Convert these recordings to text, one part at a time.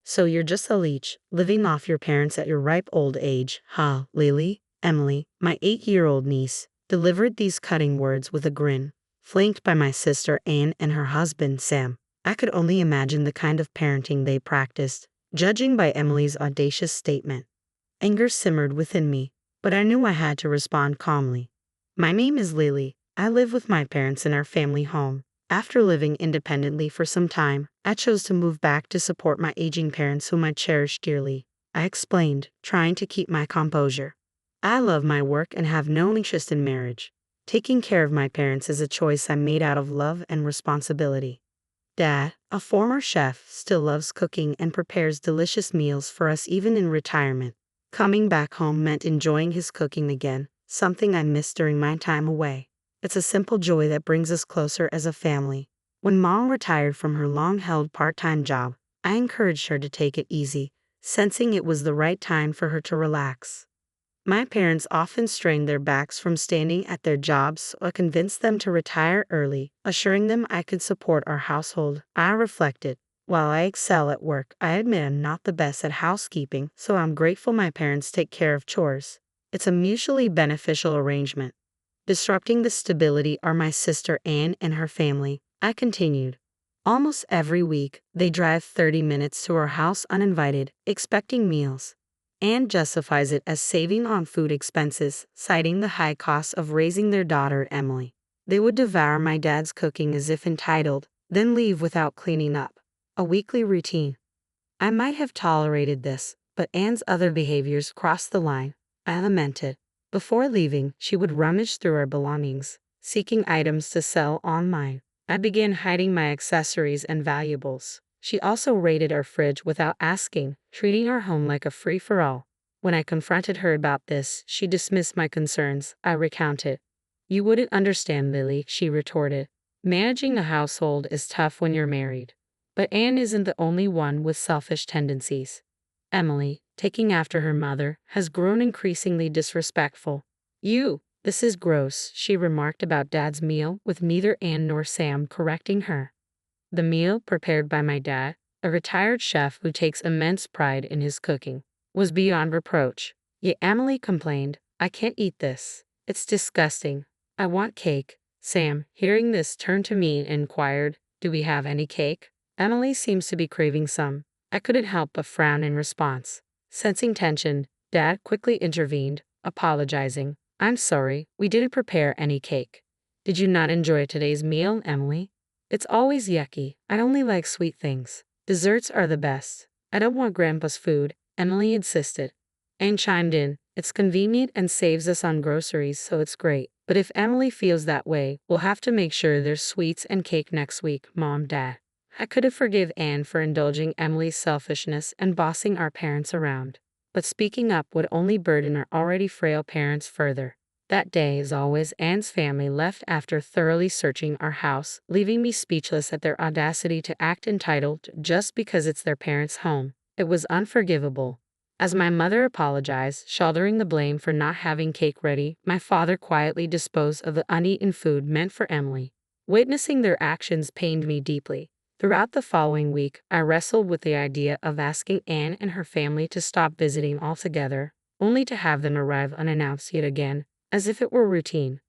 So you're just a leech, living off your parents at your ripe old age, huh? Lily, Emily, my 8-year-old niece, delivered these cutting words with a grin, flanked by my sister Anne and her husband Sam. I could only imagine the kind of parenting they practiced, judging by Emily's audacious statement. Anger simmered within me, but I knew I had to respond calmly. My name is Lily. I live with my parents in our family home. After living independently for some time, I chose to move back to support my aging parents whom I cherish dearly. I explained, trying to keep my composure. I love my work and have no interest in marriage. Taking care of my parents is a choice I made out of love and responsibility. Dad, a former chef, still loves cooking and prepares delicious meals for us even in retirement. Coming back home meant enjoying his cooking again, something I missed during my time away. It's a simple joy that brings us closer as a family. When Mom retired from her long-held part-time job, I encouraged her to take it easy, sensing it was the right time for her to relax. My parents often strained their backs from standing at their jobs, so I convinced them to retire early, assuring them I could support our household. I reflected, while I excel at work, I admit I'm not the best at housekeeping, so I'm grateful my parents take care of chores. It's a mutually beneficial arrangement. Disrupting the stability are my sister Anne and her family. I continued. Almost every week, they drive 30 minutes to our house uninvited, expecting meals. Anne justifies it as saving on food expenses, citing the high cost of raising their daughter Emily. They would devour my dad's cooking as if entitled, then leave without cleaning up. A weekly routine. I might have tolerated this, but Anne's other behaviors crossed the line. I lamented. Before leaving, she would rummage through our belongings, seeking items to sell online. I began hiding my accessories and valuables. She also raided our fridge without asking, treating our home like a free-for-all. When I confronted her about this, she dismissed my concerns. I recounted. You wouldn't understand, Lily, she retorted. Managing a household is tough when you're married. But Anne isn't the only one with selfish tendencies. Emily, taking after her mother, has grown increasingly disrespectful. This is gross, she remarked about Dad's meal, with neither Anne nor Sam correcting her. The meal, prepared by my dad, a retired chef who takes immense pride in his cooking, was beyond reproach. Yet Emily complained, I can't eat this. It's disgusting. I want cake. Sam, hearing this, turned to me and inquired, do we have any cake? Emily seems to be craving some. I couldn't help but frown in response. Sensing tension, Dad quickly intervened, apologizing. I'm sorry, we didn't prepare any cake. Did you not enjoy today's meal, Emily? It's always yucky. I only like sweet things. Desserts are the best. I don't want Grandpa's food, Emily insisted. Anne chimed in. It's convenient and saves us on groceries, so it's great. But if Emily feels that way, we'll have to make sure there's sweets and cake next week, Mom, Dad. I could have forgive Anne for indulging Emily's selfishness and bossing our parents around. But speaking up would only burden our already frail parents further. That day, as always, Anne's family left after thoroughly searching our house, leaving me speechless at their audacity to act entitled just because it's their parents' home. It was unforgivable. As my mother apologized, shouldering the blame for not having cake ready, my father quietly disposed of the uneaten food meant for Emily. Witnessing their actions pained me deeply. Throughout the following week, I wrestled with the idea of asking Anne and her family to stop visiting altogether, only to have them arrive unannounced yet again, as if it were routine.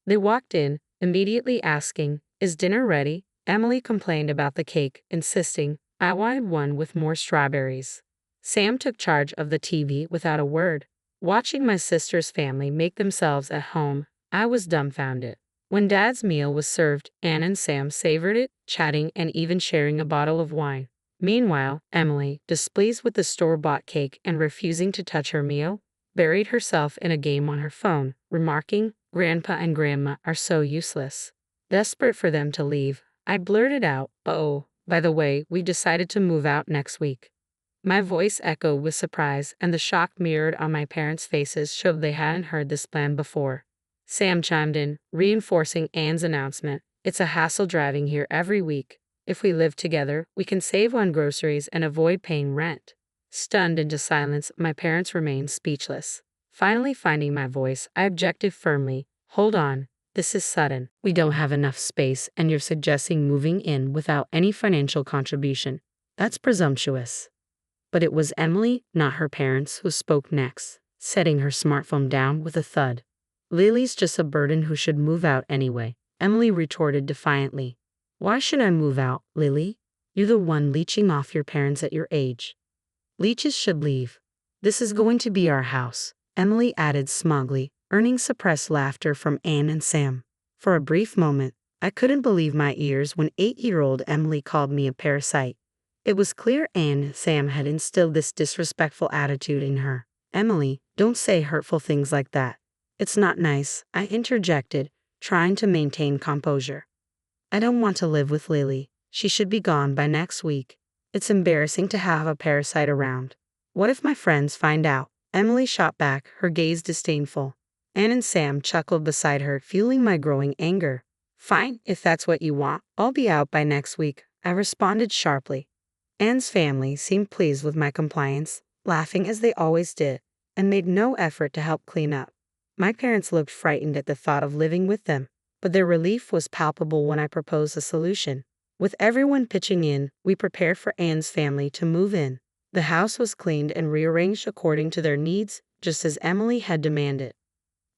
They walked in, immediately asking, is dinner ready? Emily complained about the cake, insisting, I wanted one with more strawberries. Sam took charge of the TV without a word. Watching my sister's family make themselves at home, I was dumbfounded. When Dad's meal was served, Anne and Sam savored it, chatting and even sharing a bottle of wine. Meanwhile, Emily, displeased with the store-bought cake and refusing to touch her meal, buried herself in a game on her phone, remarking, Grandpa and Grandma are so useless. Desperate for them to leave, I blurted out, oh, by the way, we decided to move out next week. My voice echoed with surprise, and the shock mirrored on my parents' faces showed they hadn't heard this plan before. Sam chimed in, reinforcing Anne's announcement. It's a hassle driving here every week. If we live together, we can save on groceries and avoid paying rent. Stunned into silence, my parents remained speechless. Finally finding my voice, I objected firmly. Hold on, this is sudden. We don't have enough space, and you're suggesting moving in without any financial contribution. That's presumptuous. But it was Emily, not her parents, who spoke next, setting her smartphone down with a thud. Lily's just a burden who should move out anyway, Emily retorted defiantly. Why should I move out, Lily? You're the one leeching off your parents at your age. Leeches should leave. This is going to be our house, Emily added smugly, earning suppressed laughter from Anne and Sam. For a brief moment, I couldn't believe my ears when 8-year-old Emily called me a parasite. It was clear Anne and Sam had instilled this disrespectful attitude in her. Emily, don't say hurtful things like that. It's not nice, I interjected, trying to maintain composure. I don't want to live with Lily. She should be gone by next week. It's embarrassing to have a parasite around. What if my friends find out? Emily shot back, her gaze disdainful. Anne and Sam chuckled beside her, fueling my growing anger. Fine, if that's what you want, I'll be out by next week, I responded sharply. Anne's family seemed pleased with my compliance, laughing as they always did, and made no effort to help clean up. My parents looked frightened at the thought of living with them, but their relief was palpable when I proposed a solution. With everyone pitching in, we prepared for Anne's family to move in. The house was cleaned and rearranged according to their needs, just as Emily had demanded.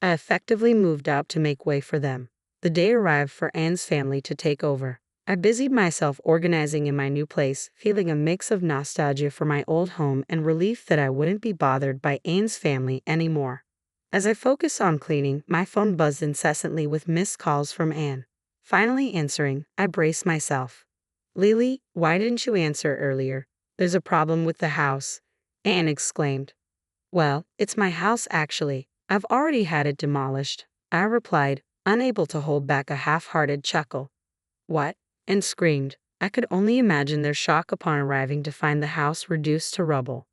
I effectively moved out to make way for them. The day arrived for Anne's family to take over. I busied myself organizing in my new place, feeling a mix of nostalgia for my old home and relief that I wouldn't be bothered by Anne's family anymore. As I focused on cleaning, my phone buzzed incessantly with missed calls from Anne. Finally answering, I braced myself. Lily, why didn't you answer earlier? There's a problem with the house, Anne exclaimed. Well, it's my house actually. I've already had it demolished, I replied, unable to hold back a half-hearted chuckle. What? Anne screamed. I could only imagine their shock upon arriving to find the house reduced to rubble.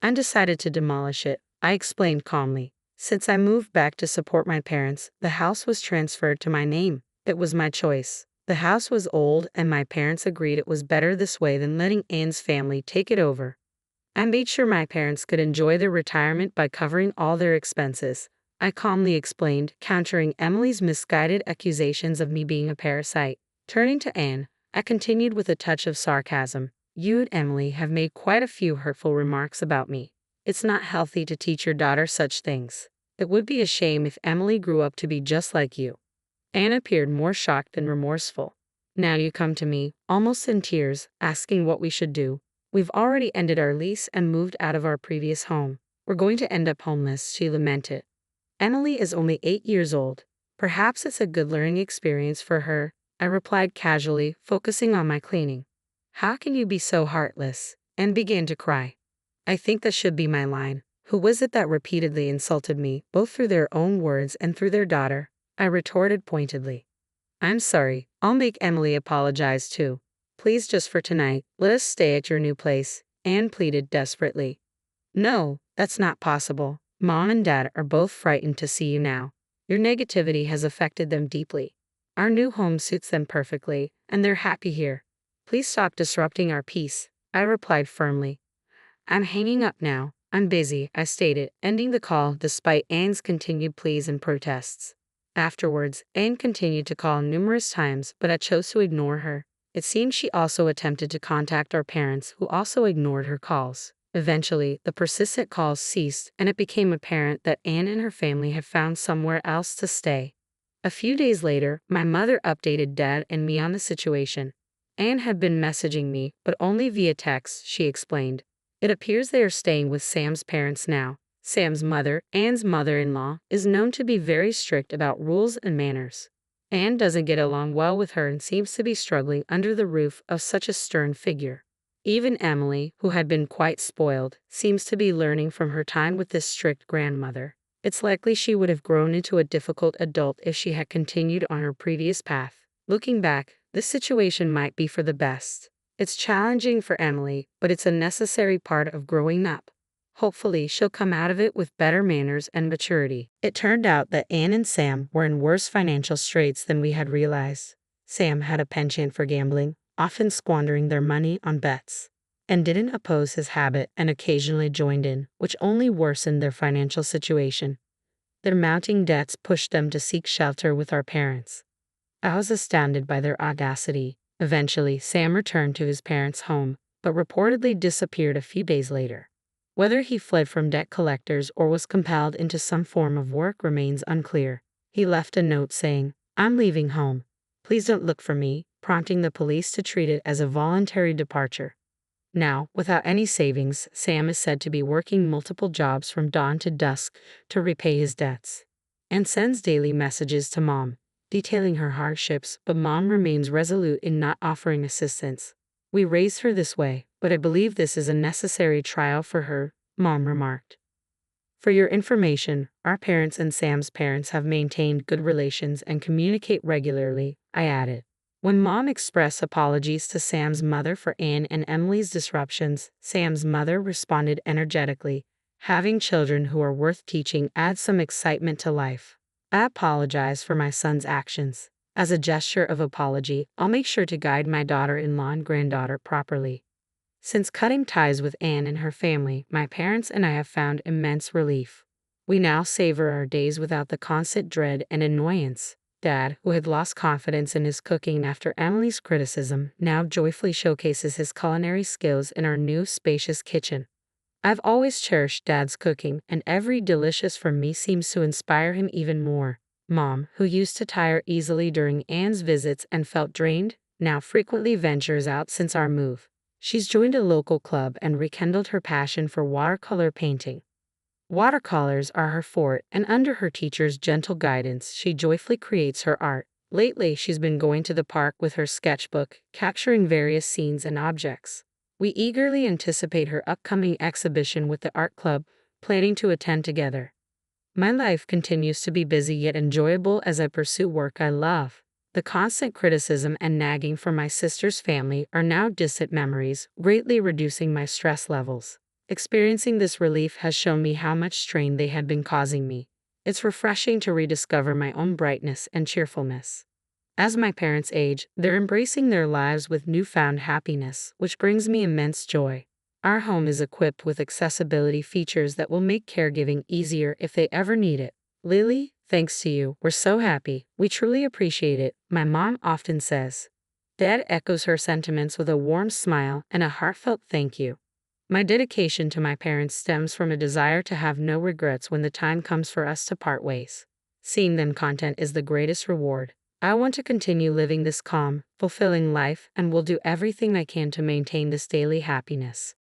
I decided to demolish it, I explained calmly. Since I moved back to support my parents, the house was transferred to my name. It was my choice. The house was old and my parents agreed it was better this way than letting Anne's family take it over. I made sure my parents could enjoy their retirement by covering all their expenses, I calmly explained, countering Emily's misguided accusations of me being a parasite. Turning to Anne, I continued with a touch of sarcasm. You and Emily have made quite a few hurtful remarks about me. It's not healthy to teach your daughter such things. It would be a shame if Emily grew up to be just like you. Anne appeared more shocked than remorseful. Now you come to me, almost in tears, asking what we should do. We've already ended our lease and moved out of our previous home. We're going to end up homeless, she lamented. Emily is only 8 years old. Perhaps it's a good learning experience for her, I replied casually, focusing on my cleaning. How can you be so heartless? Anne began to cry. I think that should be my line. Who was it that repeatedly insulted me, both through their own words and through their daughter? I retorted pointedly. I'm sorry, I'll make Emily apologize too. Please, just for tonight, let us stay at your new place, Anne pleaded desperately. No, that's not possible. Mom and Dad are both frightened to see you now. Your negativity has affected them deeply. Our new home suits them perfectly, and they're happy here. Please stop disrupting our peace, I replied firmly. I'm hanging up now. I'm busy, I stated, ending the call despite Anne's continued pleas and protests. Afterwards, Anne continued to call numerous times, but I chose to ignore her. It seemed she also attempted to contact our parents, who also ignored her calls. Eventually, the persistent calls ceased, and it became apparent that Anne and her family had found somewhere else to stay. A few days later, my mother updated Dad and me on the situation. Anne had been messaging me, but only via text, she explained. It appears they are staying with Sam's parents now. Sam's mother, Anne's mother-in-law, is known to be very strict about rules and manners. Anne doesn't get along well with her and seems to be struggling under the roof of such a stern figure. Even Emily, who had been quite spoiled, seems to be learning from her time with this strict grandmother. It's likely she would have grown into a difficult adult if she had continued on her previous path. Looking back, this situation might be for the best. It's challenging for Emily, but it's a necessary part of growing up. Hopefully, she'll come out of it with better manners and maturity. It turned out that Anne and Sam were in worse financial straits than we had realized. Sam had a penchant for gambling, often squandering their money on bets, and didn't oppose his habit and occasionally joined in, which only worsened their financial situation. Their mounting debts pushed them to seek shelter with our parents. I was astounded by their audacity. Eventually, Sam returned to his parents' home, but reportedly disappeared a few days later. Whether he fled from debt collectors or was compelled into some form of work remains unclear. He left a note saying, "I'm leaving home. Please don't look for me," prompting the police to treat it as a voluntary departure. Now, without any savings, Sam is said to be working multiple jobs from dawn to dusk to repay his debts, and sends daily messages to Mom, detailing her hardships, but Mom remains resolute in not offering assistance. "We raised her this way, but I believe this is a necessary trial for her," Mom remarked. For your information, our parents and Sam's parents have maintained good relations and communicate regularly, I added. When Mom expressed apologies to Sam's mother for Anne and Emily's disruptions, Sam's mother responded energetically. "Having children who are worth teaching adds some excitement to life. I apologize for my son's actions. As a gesture of apology, I'll make sure to guide my daughter-in-law and granddaughter properly." Since cutting ties with Anne and her family, my parents and I have found immense relief. We now savor our days without the constant dread and annoyance. Dad, who had lost confidence in his cooking after Emily's criticism, now joyfully showcases his culinary skills in our new spacious kitchen. I've always cherished Dad's cooking, and every delicious from me seems to inspire him even more. Mom, who used to tire easily during Anne's visits and felt drained, now frequently ventures out since our move. She's joined a local club and rekindled her passion for watercolor painting. Watercolors are her forte, and under her teacher's gentle guidance, she joyfully creates her art. Lately, she's been going to the park with her sketchbook, capturing various scenes and objects. We eagerly anticipate her upcoming exhibition with the art club, planning to attend together. My life continues to be busy yet enjoyable as I pursue work I love. The constant criticism and nagging from my sister's family are now distant memories, greatly reducing my stress levels. Experiencing this relief has shown me how much strain they had been causing me. It's refreshing to rediscover my own brightness and cheerfulness. As my parents age, they're embracing their lives with newfound happiness, which brings me immense joy. Our home is equipped with accessibility features that will make caregiving easier if they ever need it. "Lily, thanks to you, we're so happy. We truly appreciate it," my mom often says. Dad echoes her sentiments with a warm smile and a heartfelt thank you. My dedication to my parents stems from a desire to have no regrets when the time comes for us to part ways. Seeing them content is the greatest reward. I want to continue living this calm, fulfilling life and will do everything I can to maintain this daily happiness.